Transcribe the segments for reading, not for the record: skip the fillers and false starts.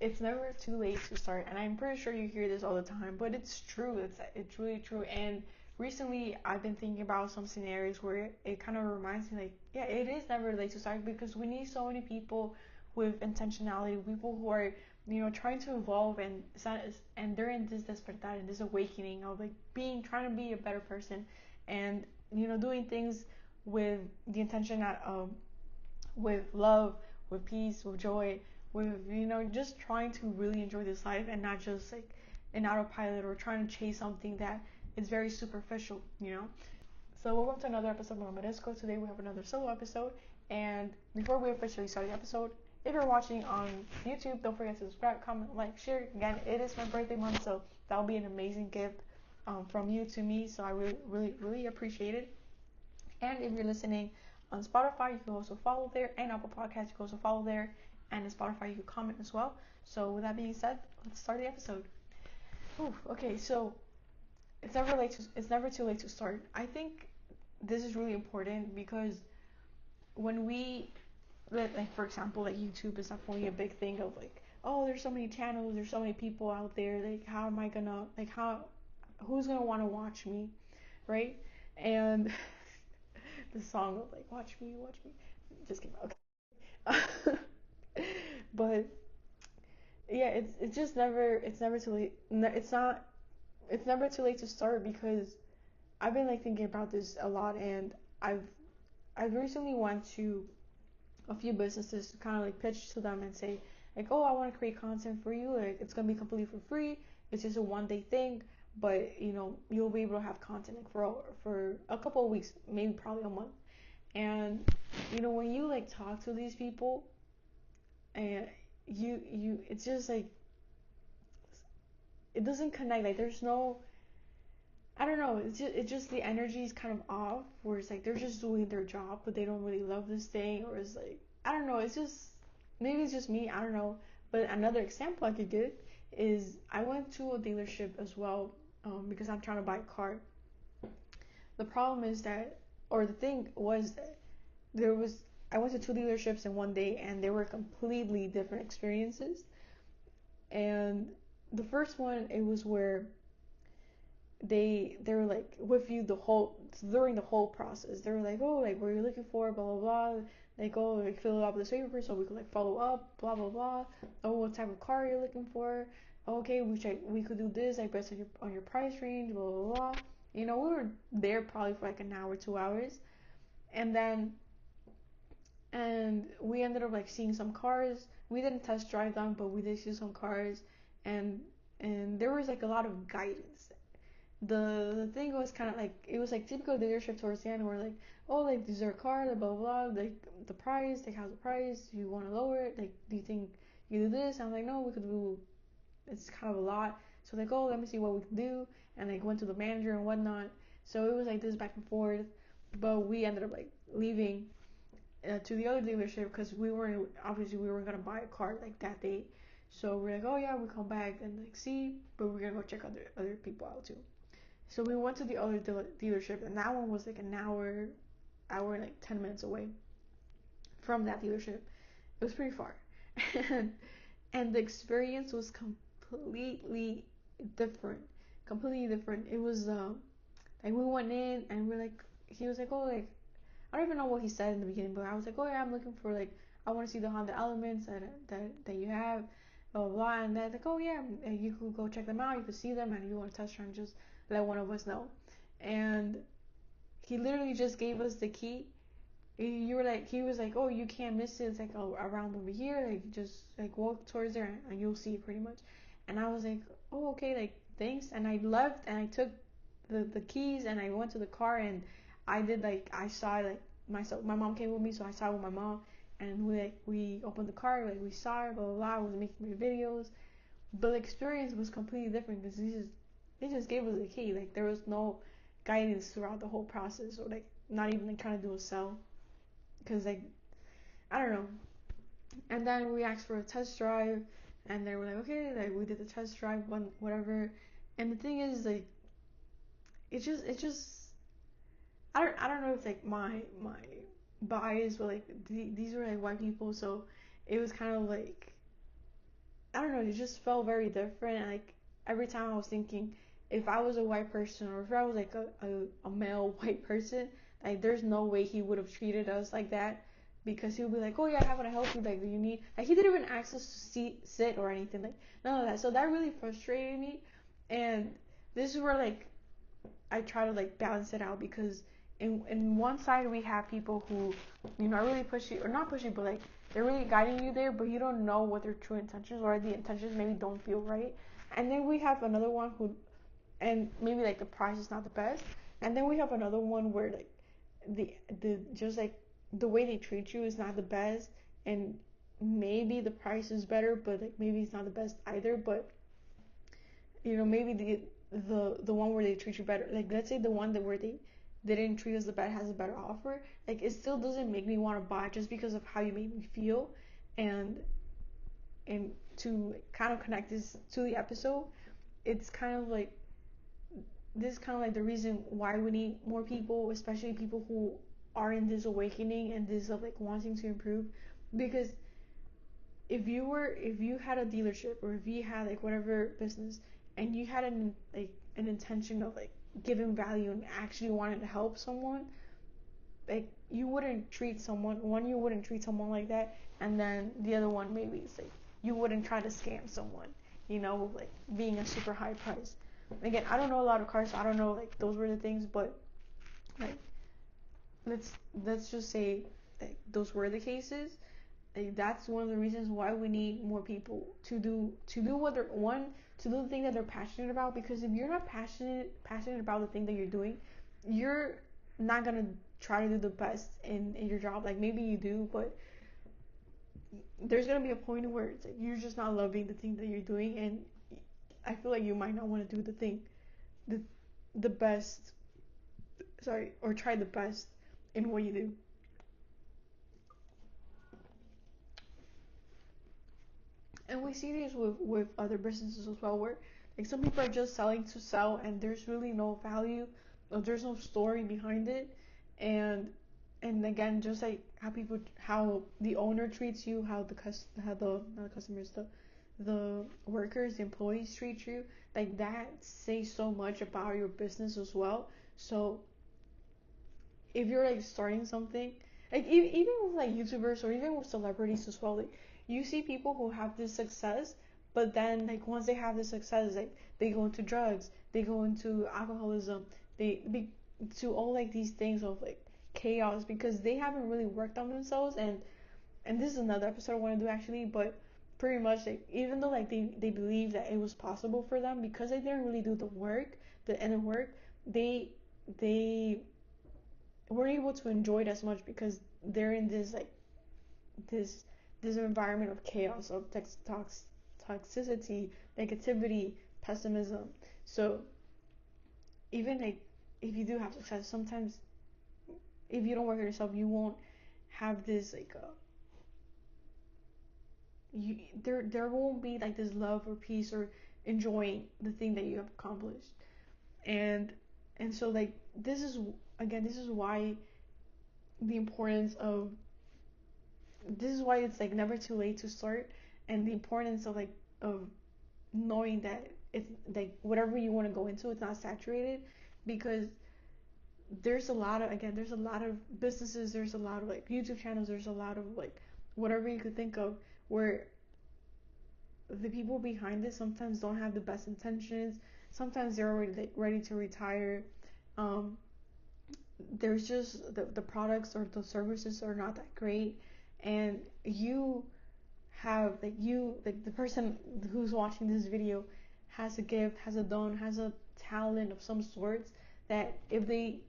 it's never too late to start, and I'm pretty sure you hear this all the time, but it's true. It's really true. And recently, I've been thinking about some scenarios where it kind of reminds me, like, yeah, it is never late to start because we need so many people with intentionality, people who are, trying to evolve, and they're in this despertar, and this awakening of like trying to be a better person, and doing things with the intention with love, with peace, with joy, with just trying to really enjoy this life and not just like an autopilot or trying to chase something that is very superficial. So welcome to another episode of Meresco. Today we have another solo episode, and before we officially start the episode, if you're watching on YouTube, don't forget to subscribe, comment, like, share. Again, it is my birthday month, so that'll be an amazing gift from you to me. So I really, really, really appreciate it. And if you're listening on Spotify, you can also follow there, and Apple Podcasts, you can also follow there, and in Spotify, you can comment as well. So with that being said, let's start the episode. Okay, so it's never too late to start. I think this is really important because when we, like for example, like YouTube is definitely a big thing of like, oh, there's so many channels, there's so many people out there, like how am I gonna, like who's gonna want to watch me, right? And the song of like watch me, just came out. Okay. But yeah, it's never too late. It's never too late to start because I've been like thinking about this a lot, and I've I've recently went to a few businesses to kind of like pitch to them and say like, oh, I want to create content for you, like it's gonna be completely for free, it's just a 1 day thing, but you'll be able to have content like for a couple of weeks, maybe probably a month. And when you like talk to these people, and you it's just like it doesn't connect, like there's no, I don't know, it's just the energy is kind of off, where it's like they're just doing their job but they don't really love this thing, or it's like, I don't know, it's just, maybe it's just me, I don't know. But another example I could give is I went to a dealership as well, because I'm trying to buy a car. The problem is that, or the thing was that there was I went to two dealerships in 1 day, and they were completely different experiences. And the first one, it was where they were like with you the whole during the whole process. They were like, oh, like what are you looking for, blah blah blah. Like, oh, like fill out this paper so we could like follow up, blah blah blah. Oh, what type of car you're looking for? Okay, we could do this like based on your price range, blah blah blah. We were there probably for like an hour, 2 hours, and then and we ended up like seeing some cars. We didn't test drive them, but we did see some cars, and there was like a lot of guidance. The thing was kind of like, it was like typical leadership towards the end, where like, oh, like these are cars, blah blah blah, like the price, like how's the price? Do you want to lower it? Like, do you think you do this? I'm like, no, we could do. It's kind of a lot. So like, oh, let me see what we can do, and like went to the manager and whatnot. So it was like this back and forth, but we ended up like leaving to the other dealership because we weren't gonna buy a car like that day. So we're like, oh yeah, we come back and like see, but we're gonna go check other people out too. So we went to the other dealership, and that one was like an hour and like 10 minutes away from that dealership. It was pretty far, and the experience was completely different, completely different. It was like we went in and we're like, he was like, oh, like I don't even know what he said in the beginning, but I was like, oh yeah, I'm looking for like, I want to see the Honda Elements that you have, blah blah blah. And they're like, oh yeah, you could go check them out, you could see them, and if you want to test drive, just let one of us know. And he literally just gave us the key. He was like, oh, you can't miss it. It's like, oh, around over here, like just like walk towards there and you'll see it pretty much. And I was like, oh, okay, like thanks. And I left and I took the keys and I went to the car, and I did like, I saw like myself. My mom came with me, so I saw it with my mom, and we opened the car, like we saw it, blah blah blah. I was making my videos, but the experience was completely different because they just gave us a key. Like there was no guidance throughout the whole process, or like not even like trying to do a sell, because like, I don't know. And then we asked for a test drive, and they were like, okay, like we did the test drive, one whatever. And the thing is, like, it just I don't know if like my bias, but like these were like white people, so it was kind of like, I don't don't know, it just felt very different. Like every time I was thinking, if I was a white person, or if I was like a male white person, like there's no way he would have treated us like that, because he would be like, oh yeah, how can I help you? Like, do you need, like, he didn't even ask us to sit or anything, like none of that. So that really frustrated me, and this is where like I try to like balance it out, because in one side we have people who, you know, are really pushy, or not pushy, but like they're really guiding you there, but you don't know what their true intentions, or the intentions maybe don't feel right. And then we have another one who, and maybe like the price is not the best. And then we have another one where like the just like the way they treat you is not the best, and maybe the price is better, but like maybe it's not the best either. But you know, maybe the one where they treat you better, like let's say the one that where they didn't treat us the bad has a better offer, like it still doesn't make me want to buy just because of how you made me feel. and and to kind of connect this to the episode, it's kind of like this is kind of like the reason why we need more people, especially people who are in this awakening and this of like wanting to improve. Because if you had a dealership, or if you had like whatever business, and you had an intention of like giving value and actually wanted to help someone, like you wouldn't treat you wouldn't treat someone like that. And then the other one, maybe it's like you wouldn't try to scam someone, you know, like being a super high price. Again, I don't know a lot of cars, so I don't know like those were the things, but like let's let's just say like those were the cases. Like that's one of the reasons why we need more people to do what they're one to do the thing that they're passionate about. Because if you're not passionate about the thing that you're doing, you're not gonna try to do the best in your job. Like maybe you do, but there's gonna be a point where it's like you're just not loving the thing that you're doing, and I feel like you might not want to do the the best, sorry, or try the best in what you do. And we see these with other businesses as well, where like some people are just selling to sell, and there's really no value, or there's no story behind it. and and again, just like how the owner treats you, how how the not the customers, the workers, the employees treat you, like that says so much about your business as well. So if you're like starting something, like even with like YouTubers, or even with celebrities as well, like you see people who have this success, but then like once they have this success, like they go into drugs, they go into alcoholism, they to all like these things of like chaos, because they haven't really worked on themselves. And this is another episode I want to do actually, but pretty much like even though like they believe that it was possible for them, because they didn't really do the work, the inner work, they weren't able to enjoy it as much, because they're in this like this this environment of chaos, of toxicity, negativity, pessimism. So even like if you do have success, sometimes if you don't work on yourself, you won't have this like you there won't be like this love or peace or enjoying the thing that you have accomplished. and and so like this is, again, this is why the importance of this is why it's like never too late to start, and the importance of like of knowing that it's like whatever you want to go into, it's not saturated. Because there's a lot of, again, there's a lot of businesses, there's a lot of like YouTube channels, there's a lot of like whatever you could think of, where the people behind it sometimes don't have the best intentions. Sometimes they're already like ready to retire. um there's just the products or the services are not that great, and you have like the person who's watching this video has a gift, has a don, has a talent of some sorts, that if they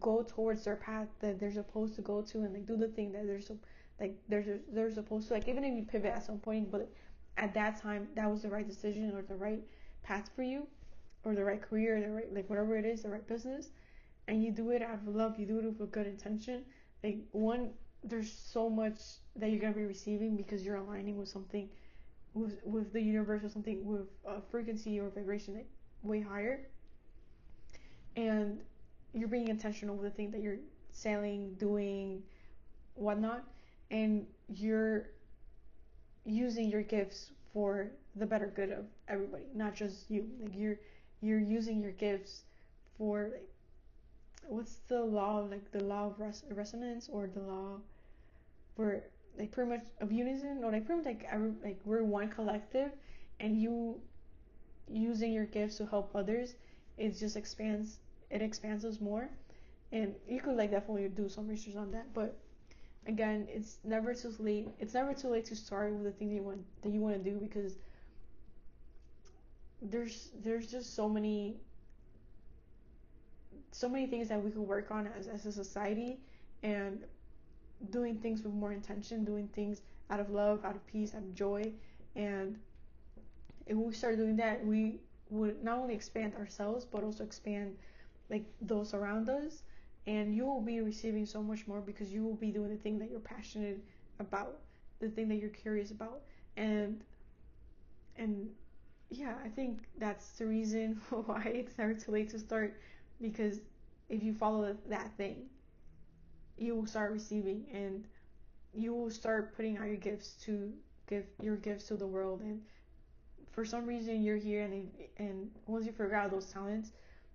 go towards their path that they're supposed to go to, and like do the thing that they're supposed to, like even if you pivot at some point, but at that time that was the right decision, or the right path for you, or the right career, the right, like whatever it is, the right business, and you do it out of love, you do it with a good intention, like one, there's so much that you're gonna be receiving, because you're aligning with something, with the universe, or something with a frequency or vibration like way higher, and you're being intentional with the thing that you're selling, doing, whatnot, and you're using your gifts for the better good of everybody, not just you. Like you're using your gifts for like, what's the law, like the law of resonance, or the law for like pretty much of unison, or like pretty much like we're one collective, and you using your gifts to help others, it just expands us more. And you could like definitely do some research on that, but again, it's never too late to start with the thing that you want to do, because there's just so many things that we could work on as a society, and doing things with more intention, doing things out of love, out of peace, out of joy. And if we start doing that, we would not only expand ourselves but also expand like those around us, and you will be receiving so much more because you will be doing the thing that you're passionate about, the thing that you're curious about. And and yeah, I think that's the reason why it's never too late to start, because if you follow that thing, you will start receiving, and you will start putting out your gifts to give your gifts to the world. And for some reason you're here, and once you figure out those talents,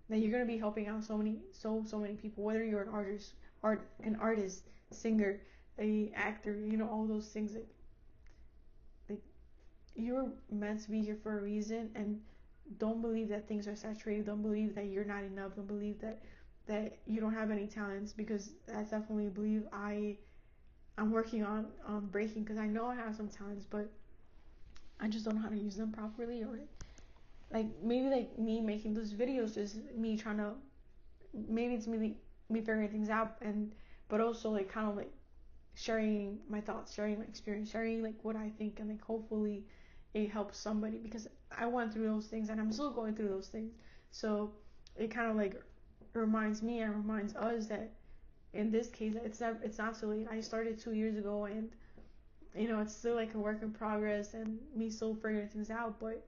then you're gonna be helping out so many people, whether you're an artist, singer, a actor, all those things. Like you're meant to be here for a reason. And don't believe that things are saturated. Don't believe that you're not enough. Don't believe that you don't have any talents, because that's definitely a belief I'm working on breaking, because I know I have some talents, but I just don't know how to use them properly. Or like maybe like me making those videos is me trying to, maybe it's me figuring things out, and but also like kind of like sharing my thoughts, sharing my experience, sharing like what I think, and like hopefully it helps somebody, because I went through those things and I'm still going through those things. So it kind of like reminds me and reminds us that in this case it's not too late. I started 2 years ago, and it's still like a work in progress and me still figuring things out. But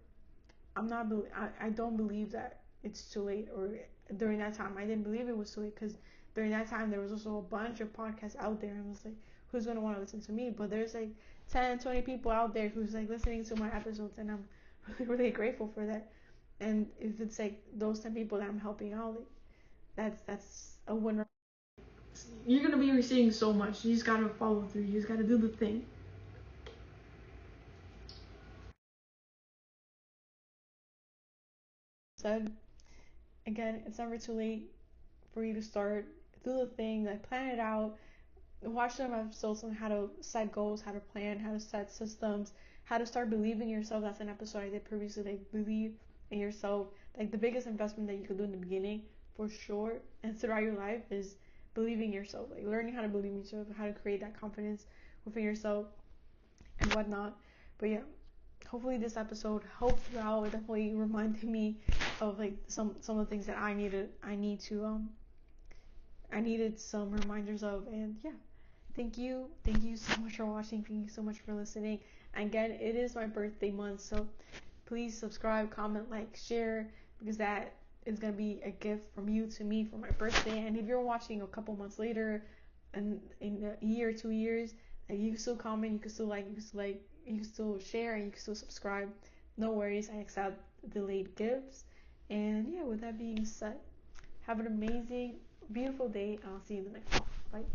I don't believe that it's too late. Or during that time I didn't believe it was too late, because during that time there was also a bunch of podcasts out there, and I was like, who's gonna want to listen to me? But there's like 10, 20 people out there who's like listening to my episodes, and I'm really, really grateful for that. And if it's like those 10 people that I'm helping out, like that's a winner. You're gonna be receiving so much. You just gotta follow through. You just gotta do the thing. Said again, it's never too late for you to start. Do the thing, like plan it out. Watch some episodes on how to set goals, how to plan, how to set systems, how to start believing in yourself. That's an episode I did previously. Like believe in yourself. Like the biggest investment that you could do in the beginning, for sure, and throughout your life, is believing in yourself. Like learning how to believe in yourself, how to create that confidence within yourself and whatnot. But yeah, hopefully this episode helped you out. It definitely reminded me of like some of the things that I needed some reminders of. And yeah, thank you so much for watching. Thank you so much for listening. Again, it is my birthday month, so please subscribe, comment, like, share, because that is gonna be a gift from you to me for my birthday. And if you're watching a couple months later, and in a year, 2 years, like, you can still comment, you can still like, you can still share, and you can still subscribe. No worries, I accept delayed gifts. And yeah, with that being said, have an amazing, beautiful day. I'll see you in the next one. Bye.